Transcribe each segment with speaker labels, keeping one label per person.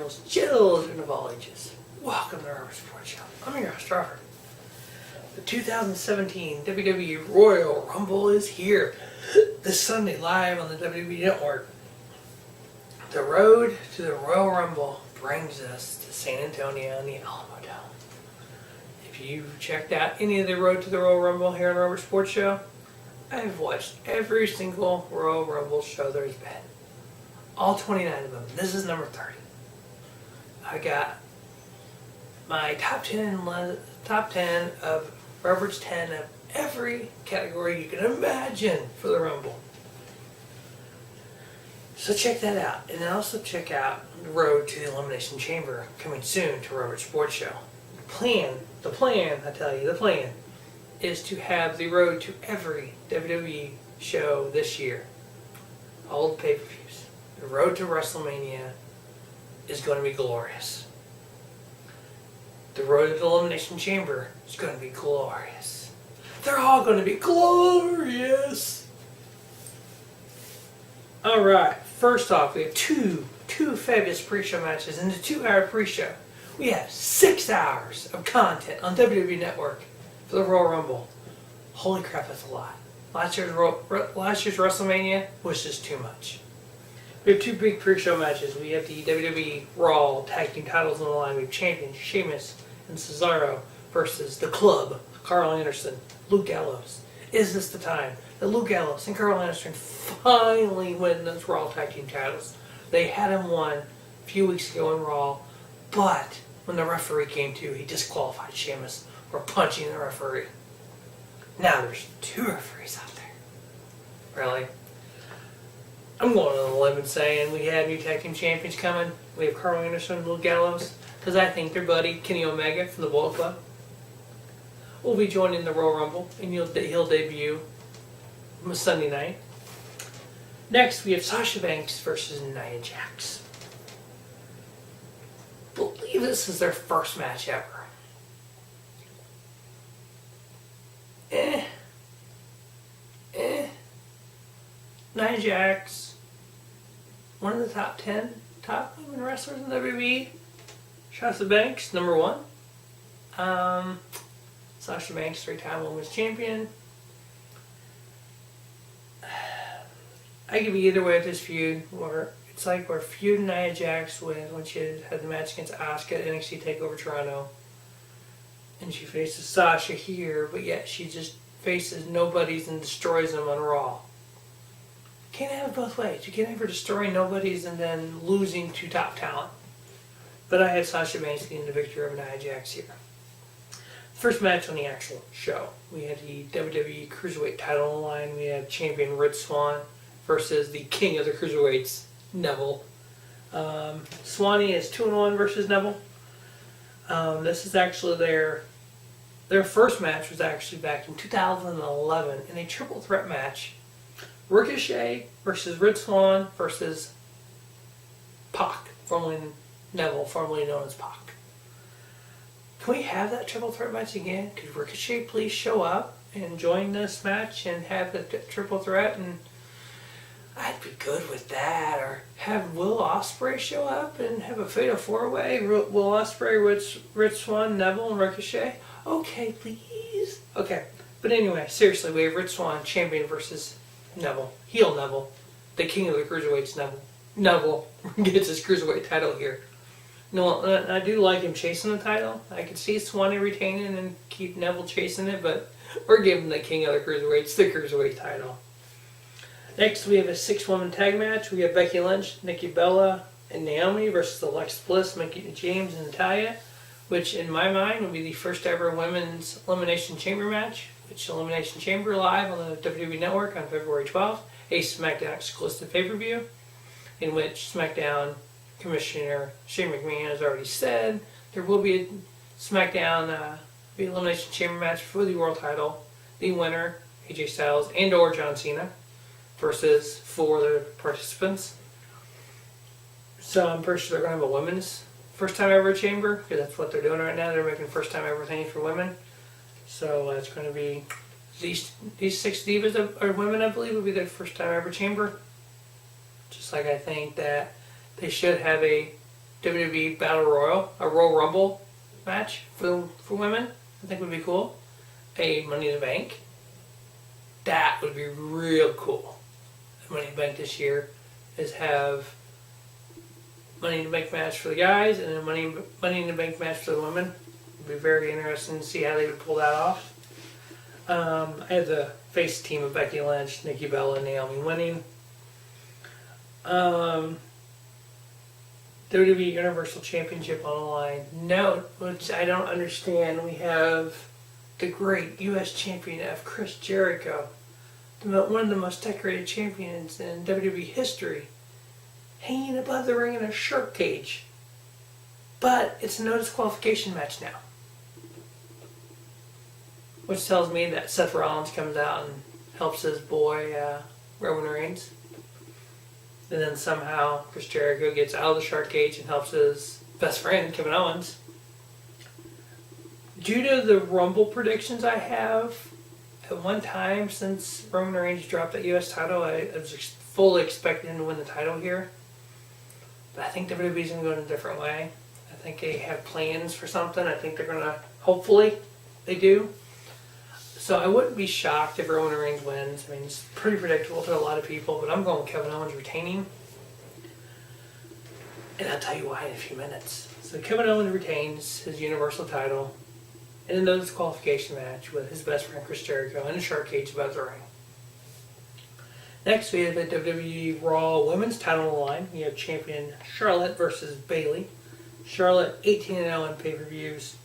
Speaker 1: gals, children of all ages. Welcome to the Robert Sports Show. I'm your host, Robert. The 2017 WWE Royal Rumble is here this Sunday live on the WWE Network. The road to the Royal Rumble brings us to San Antonio and the Alamo Dome. If you've checked out any of the Road to the Royal Rumble here on the Robert Sports Show, I've watched every single Royal Rumble show there's been. All 29 of them. This is number 30. I got my top 10 of Robert's 10 of every category you can imagine for the Rumble. So check that out. And then also check out the Road to the Elimination Chamber coming soon to Robert Sports Show. The plan is to have the road to every WWE show this year. All the pay-per-views. The road to WrestleMania is going to be glorious. The road to the Elimination Chamber is going to be glorious. They're all going to be glorious. Alright, first off, we have two fabulous pre-show matches in the 2-hour pre-show. We have 6 hours of content on WWE Network for the Royal Rumble. Holy crap, that's a lot. Last year's WrestleMania was just too much. We have two big pre-show matches. We have the WWE Raw Tag Team titles on the line. We have champions Sheamus and Cesaro versus The Club, Carl Anderson, Luke Gallows. Is this the time that Luke Gallows and Carl Anderson finally win those Raw Tag Team titles? They had him won a few weeks ago in Raw, but when the referee came to, he disqualified Sheamus for punching the referee. Now there's 2 referees out there. Really? I'm going on a limb and saying we have new tag team champions coming. We have Carl Anderson and Luke Gallows, because I think their buddy Kenny Omega from the Bullet Club will be joining the Royal Rumble, and he'll debut on Sunday night. Next, we have Sasha Banks versus Nia Jax. I believe this is their first match ever. Nia Jax, one of the top 10 top women wrestlers in WWE. Sasha Banks, number 1. Sasha Banks, 3-time women's champion. I could be either way with this feud. Where it's like where feud Nia Jax wins when she had the match against Asuka at NXT TakeOver Toronto. And she faces Sasha here, but yet she just faces nobodies and destroys them on Raw. Can't have it both ways. You can't ever destroy nobodies and then losing to top talent. But I had Sasha Banks getting the victory over Nia Jax here. First match on the actual show. We had the WWE Cruiserweight title on the line. We have champion Rich Swann versus the king of the Cruiserweights, Neville. Swanee is 2-1 versus Neville. This is actually their first match was actually back in 2011 in a triple threat match. Ricochet versus Rich Swann versus Pac, formerly Neville, formerly known as Pac. Can we have that triple threat match again? Could Ricochet please show up and join this match and have the triple threat? And I'd be good with that. Or have Will Ospreay show up and have a fatal 4-way. Will Ospreay, Rich Swann, Neville, and Ricochet. Okay, please. Okay, but anyway, seriously, we have Rich Swann champion versus Neville, heel Neville, the king of the Cruiserweights. Neville gets his Cruiserweight title here. No, I do like him chasing the title. I could see Swanee retaining and keep Neville chasing it, but we're giving the king of the Cruiserweights the Cruiserweight title. Next, we have a 6-woman tag match. We have Becky Lynch, Nikki Bella, and Naomi versus Alexa Bliss, Mickie James, and Natalya, which in my mind would be the first ever women's Elimination Chamber match, which Elimination Chamber live on the WWE Network on February 12th, a SmackDown exclusive pay-per-view, in which SmackDown Commissioner Shane McMahon has already said there will be a SmackDown Elimination Chamber match for the world title. The winner, AJ Styles and or John Cena, versus 4 other participants. So I'm pretty sure they're going to have a women's first time ever chamber, because that's what they're doing right now. They're making first time ever things for women. So it's going to be these 6 divas are women, I believe, will be their first time ever chamber. Just like I think that they should have a WWE Battle Royal, a Royal Rumble match for women. I think would be cool. A Money in the Bank. That would be real cool. Money in the Bank this year is have Money in the Bank match for the guys and a Money in the Bank match for the women. It'd be very interesting to see how they would pull that off. I had the face team of Becky Lynch, Nikki Bella, and Naomi winning. WWE Universal Championship on the line. No, which I don't understand. We have the great U.S. champion of Chris Jericho, one of the most decorated champions in WWE history, hanging above the ring in a shark cage. But it's a no disqualification match now. Which tells me that Seth Rollins comes out and helps his boy Roman Reigns. And then somehow Chris Jericho gets out of the shark cage and helps his best friend, Kevin Owens. Due to the Rumble predictions I have, at one time since Roman Reigns dropped that U.S. title, I was fully expecting him to win the title here. But I think WWE's going to go in a different way. I think they have plans for something. I think they're going to, hopefully, they do. So I wouldn't be shocked if Roman Reigns wins. I mean, it's pretty predictable to a lot of people, but I'm going with Kevin Owens retaining. And I'll tell you why in a few minutes. So Kevin Owens retains his Universal title in a no disqualification match with his best friend Chris Jericho in a shark cage above the ring. Next, we have the WWE Raw Women's title on the line. We have champion Charlotte versus Bayley. Charlotte 18-0 in pay-per-views.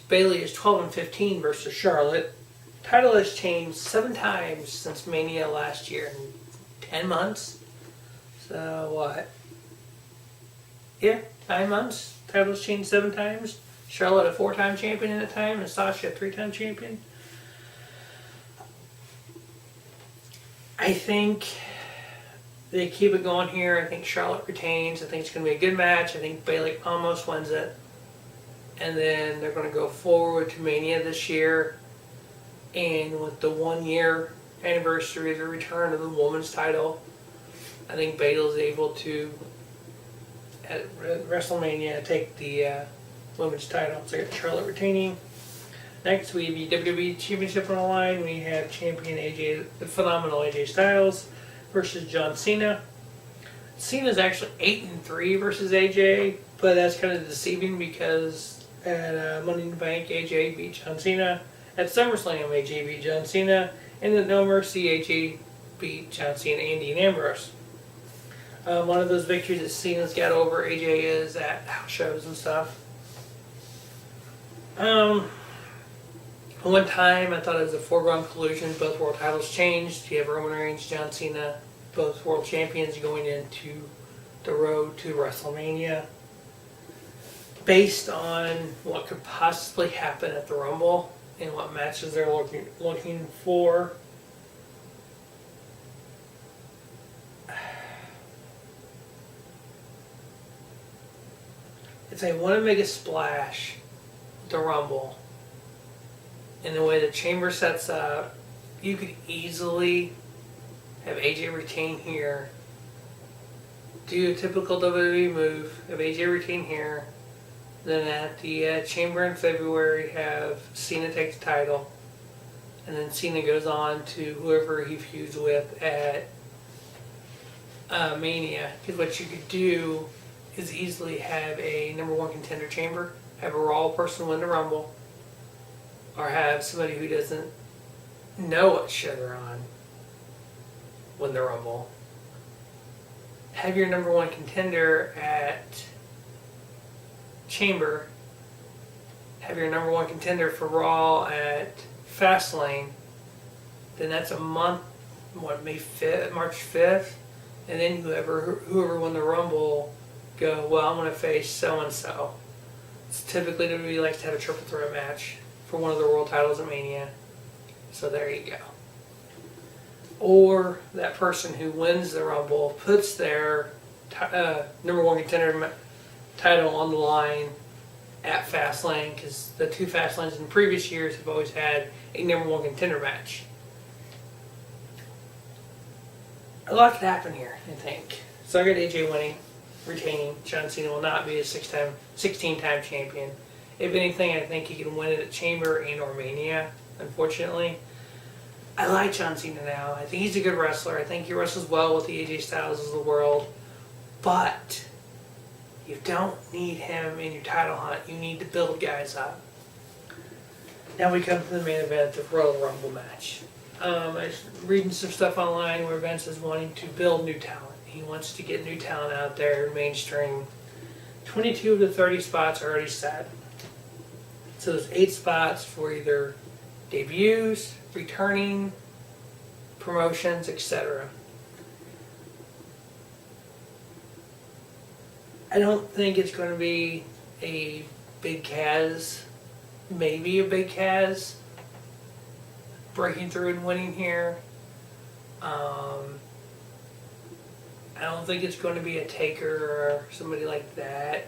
Speaker 1: Bayley is 12-15 versus Charlotte. Title has changed 7 times since Mania last year in 10 months. So what? Yeah, 9 months. Title's changed 7 times. Charlotte a 4-time champion at a time, and Sasha a 3-time champion. I think they keep it going here. I think Charlotte retains. I think it's going to be a good match. I think Bayley almost wins it. And then they're going to go forward to Mania this year. And with the 1-year anniversary of the return of the women's title, I think Bayley's able to, at WrestleMania, take the women's title. So I got Charlotte retaining. Next, we have the WWE Championship on the line. We have champion the phenomenal AJ Styles versus John Cena. Cena's actually 8-3 versus AJ, but that's kind of deceiving because at Money in the Bank, AJ beat John Cena. At SummerSlam, AJ beat John Cena. And at No Mercy, AJ beat John Cena and Dean Ambrose. One of those victories that Cena's got over AJ is at house shows and stuff. One time, I thought it was a foregone conclusion. Both world titles changed. You have Roman Reigns, John Cena, both world champions going into the road to WrestleMania. Based on what could possibly happen at the Rumble and what matches they're looking for, if they want to make a splash with the Rumble in the way the chamber sets up, you could easily have AJ retain here, do a typical WWE move, have AJ retain here. Then at the chamber in February, have Cena take the title. And then Cena goes on to whoever he feuds with at Mania. Because what you could do is easily have a number 1 contender chamber, have a Raw person win the Rumble, or have somebody who doesn't know what show they're on win the Rumble. Have your number 1 contender at Chamber, have your number 1 contender for Raw at Fastlane, then that's a month, March 5th, and then whoever won the Rumble go, well, I'm going to face so-and-so. It's typically WWE likes to have a triple threat match for one of the world titles at Mania, so there you go. Or that person who wins the Rumble puts their number 1 contender title on the line at Fastlane, because the 2 Fastlanes in previous years have always had a number 1 contender match. A lot could happen here, I think. So I got AJ winning. retaining. John Cena will not be a 16-time champion. If anything, I think he can win it at Chamber and or Mania, unfortunately. I like John Cena now. I think he's a good wrestler. I think he wrestles well with the AJ Styles of the world. But you don't need him in your title hunt. You need to build guys up. Now we come to the main event, the Royal Rumble match. I was reading some stuff online where Vince is wanting to build new talent. He wants to get new talent out there, mainstream. 22 of the 30 spots are already set. So there's 8 spots for either debuts, returning, promotions, etc. I don't think it's going to be a big Kaz, maybe a big Kaz breaking through and winning here. I don't think it's going to be a Taker or somebody like that,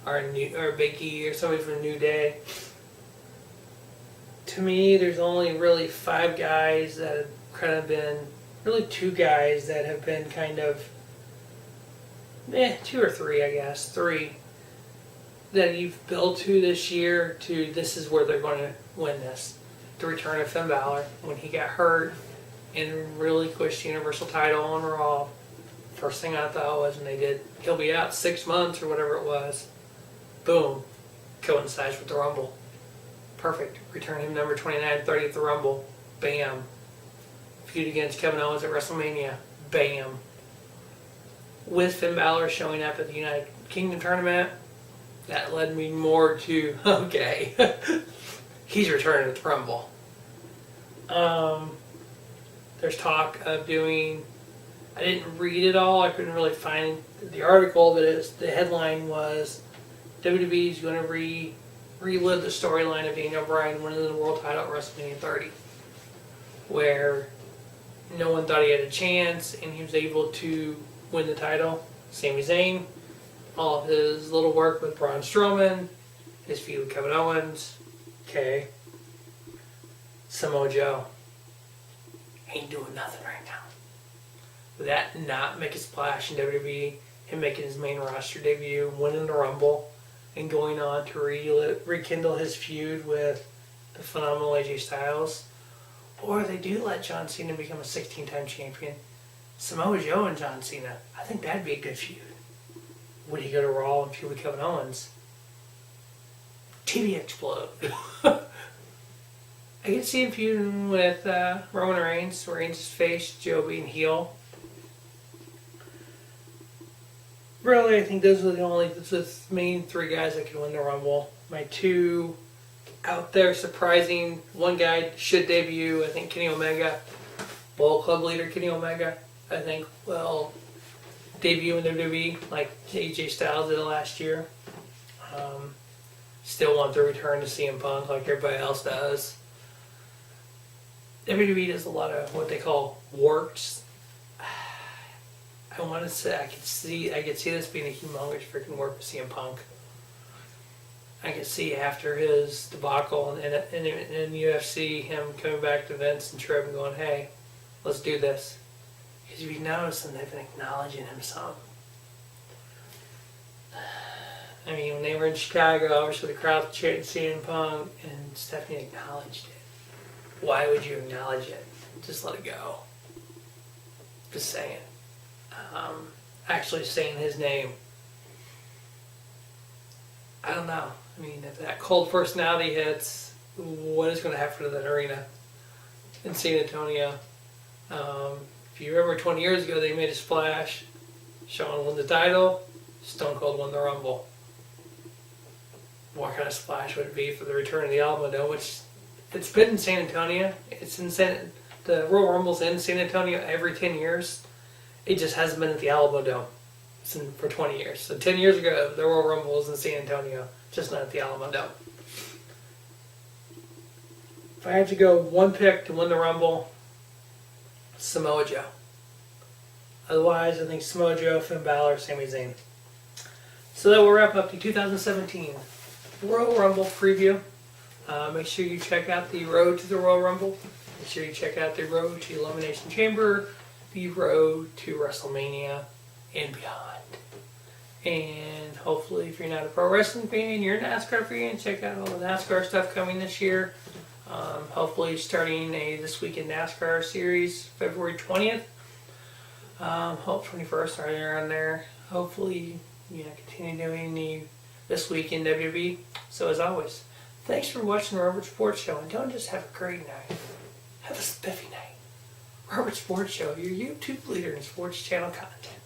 Speaker 1: or a Big E or somebody from New Day. To me, there's only really 5 guys that have kind of been, really 2 guys that have been kind of, 2 or 3, I guess, 3, that you've built to this year to this is where they're going to win this. The return of Finn Balor when he got hurt and really pushed the Universal title on Raw. First thing I thought was when they did, he'll be out 6 months or whatever it was. Boom. Coincides with the Rumble. Perfect. Return him number 29, 30 at the Rumble. Bam. Feud against Kevin Owens at WrestleMania. Bam. With Finn Balor showing up at the United Kingdom tournament, that led me more to, okay, he's returning at the Rumble. There's talk of doing, I didn't read it all, I couldn't really find the article, but the headline was WWE is going to relive the storyline of Daniel Bryan winning the world title at WrestleMania 30, where no one thought he had a chance and he was able to win the title. Sami Zayn, all of his little work with Braun Strowman, his feud with Kevin Owens, okay. Samoa Joe ain't doing nothing right now. Would that not make a splash in WWE? Him making his main roster debut, winning the Rumble, and going on to rekindle his feud with the phenomenal AJ Styles? Or they do let John Cena become a 16-time champion. Samoa Joe and John Cena, I think that'd be a good feud. Would he go to Raw and feud with Kevin Owens? TV explode. I could see him feuding with Roman Reigns, where Reigns is face, Joe being heel. Really, I think those are the main 3 guys that can win the Rumble. My 2 out there surprising, one guy should debut, I think Kenny Omega, Bullet Club leader Kenny Omega, I think will debut in WWE like AJ Styles did last year. Still want to return to CM Punk like everybody else does. WWE does a lot of what they call works. I want to say I could see this being a humongous freaking work with CM Punk. I could see after his debacle in UFC, him coming back to Vince and Tripp and going, "Hey, let's do this." Because if you notice, and they've been acknowledging him some. I mean, when they were in Chicago, obviously the crowd chanting CM Punk, and Stephanie acknowledged it. Why would you acknowledge it? Just let it go. Just saying. Actually saying his name. I don't know. I mean, if that cold personality hits, what is going to happen to that arena in San Antonio? If you remember 20 years ago, they made a splash. Shawn won the title. Stone Cold won the Rumble. What kind of splash would it be for the return of the Alamo Dome? Which it's been in San Antonio. It's in the Royal Rumble's in San Antonio every 10 years. It just hasn't been at the Alamo Dome for 20 years. So 10 years ago, the Royal Rumble was in San Antonio, just not at the Alamo Dome. If I had to go one pick to win the Rumble, Samoa Joe. Otherwise, I think Samoa Joe, Finn Balor, Sami Zayn. So that will wrap up the 2017 Royal Rumble preview. Make sure you check out the Road to the Royal Rumble. Make sure you check out the Road to Elimination Chamber, the Road to WrestleMania, and beyond. And hopefully, if you're not a pro wrestling fan, you're a NASCAR fan, check out all the NASCAR stuff coming this year. Hopefully starting a This Week in NASCAR series, February 20th. Hope 21st, right around there. Hopefully, continue doing the This Week in WWE. So as always, thanks for watching the Robert Sports Show, and don't just have a great night, have a spiffy night. Robert Sports Show, your YouTube leader in sports channel content.